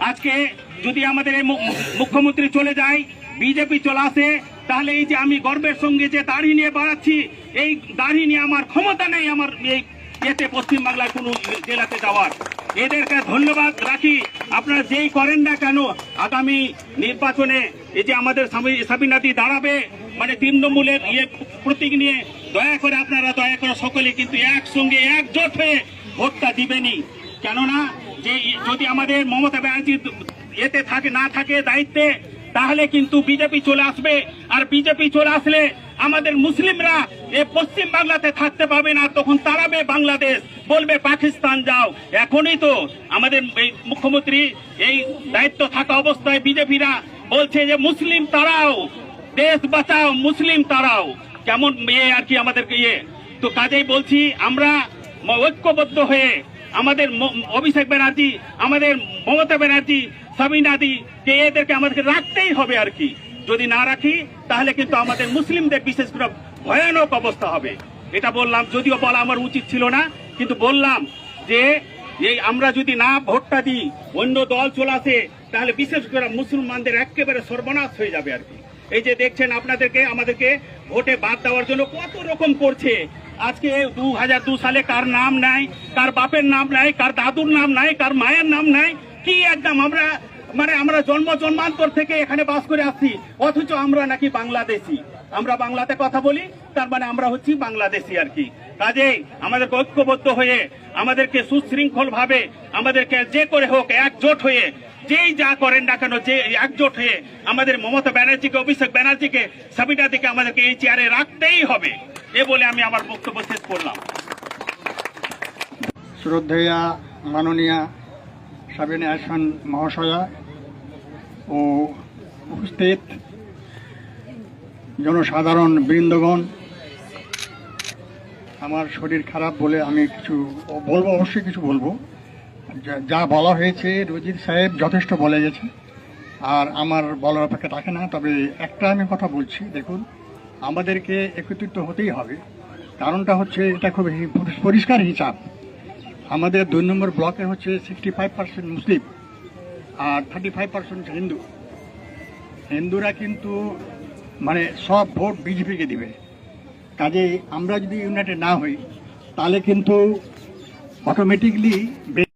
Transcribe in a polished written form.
আজকে যদি আমাদের এই মুখ্যমন্ত্রী চলে যায়, বিজেপি চলে আসে, তাহলে এই যে আমি গর্বের সঙ্গে যে দাড়ি নিয়ে বাড়াচ্ছি, এই দাড়ি নিয়ে আমার ক্ষমতা নেই আমার এই এতে পশ্চিমবাংলায় কোনো জেলাতে যাওয়ার। এদেরকে ধন্যবাদ রাখি, আপনারা যেই করেন না কেন, আগামী নির্বাচনে এই যে আমাদের সাবিনাদি দাঁড়াবে, মানে তৃণমূলের প্রতীক নিয়ে দয়া করে সকলে কিন্তু একসঙ্গে একজোট হয়ে ভোটটা দিবেনই। কেননা যে যদি আমাদের মমতা ব্যানার্জি এতে না থাকে দায়িত্বে, তাহলে কিন্তু বিজেপি চলে আসবে। আর বিজেপি চলে আসলে আমাদের মুসলিমরা এই পশ্চিম বাংলাতে থাকতে পাবে না, তখন তাড়াবে বাংলাদেশ, বলবে পাকিস্তান যাও। এখনই তো আমাদের এই মুখ্যমন্ত্রী এই দায়িত্ব থাকা অবস্থায় বিজেপিরা বলছে যে মুসলিম তাড়াও, দেশ বাঁচাও, মুসলিম তাড়াও, কেমন আর কি আমাদেরকে তো কাজেই বলছি আমরা ঐক্যবদ্ধ হয়ে আমাদের অভিষেক ব্যানার্জি, আমাদের মমতা ব্যানার্জি, সাবিনাদি কে এদেরকে আমাদেরকে রাখতেই হবে আর কি। যদি না রাখি তাহলে কিন্তু আমাদের মুসলিমদের বিশেষ করে ভয়ানক অবস্থা হবে। এটা বললাম, যদিও বলা আমার উচিত ছিল না, কিন্তু বললাম যে এই আমরা যদি না ভোটটা দিই, অন্য দল চলে আসে, তাহলে বিশেষ করে মুসলমানদের একেবারে সর্বনাশ হয়ে যাবে আর কি। এই যে দেখছেন আমাদেরকে ভোটে বাদ দেওয়ার জন্য কত রকম করছে। আজকে 2002 সালে কার নাম নাই, কার বাপের নাম নাই, কার দাদুর নাম নাই, কার মায়ের নাম নাই, কি একদম আমরা জন্মান্তর থেকে এখানে বাস করে আসছি, অথচ আমরা নাকি বাংলাদেশি। আমরা বাংলাতে কথা বলি, তার মানে আমরা হচ্ছি বাংলাদেশি আর কি। কাজেই আমাদেরকে ঐক্যবদ্ধ হয়ে, আমাদেরকে সুশৃঙ্খল ভাবে, আমাদেরকে যে করে হোক একজোট হয়ে, যেই যা করেন না কেন, যে একজোট হয়ে আমাদের মমতা ব্যানার্জিকে, অভিষেক ব্যানার্জিকে, সাবিনাদিকে আমাদেরকে এই চেয়ারে রাখতেই হবে, এ বলে আমি আমার বক্তব্য শেষ করলাম। শ্রদ্ধেয়া মাননীয়া সাবিনা আহসান মহাশয়া ও উপস্থিত জনসাধারণ বৃন্দগণ, আমার শরীর খারাপ বলে আমি কিছু বলবো, অবশ্যই কিছু বলবো। যা বলা হয়েছে রজিদ সাহেব যথেষ্ট বলে গেছে, আর আমার বলার অপেক্ষা থাকে না। তবে একটা আমি কথা বলছি, দেখুন আমাদেরকে একত্রিত হতেই হবে। কারণটা হচ্ছে এটা খুব পরিষ্কার হিসাব। আমাদের 2 নম্বর ব্লকে হচ্ছে 65% মুসলিম আর 35% হিন্দু। হিন্দুরা কিন্তু মানে সব ভোট বিজেপিকে দিবে। কাজে আমরা যদি ইউনাইটেড না হই, তাহলে কিন্তু অটোমেটিকলি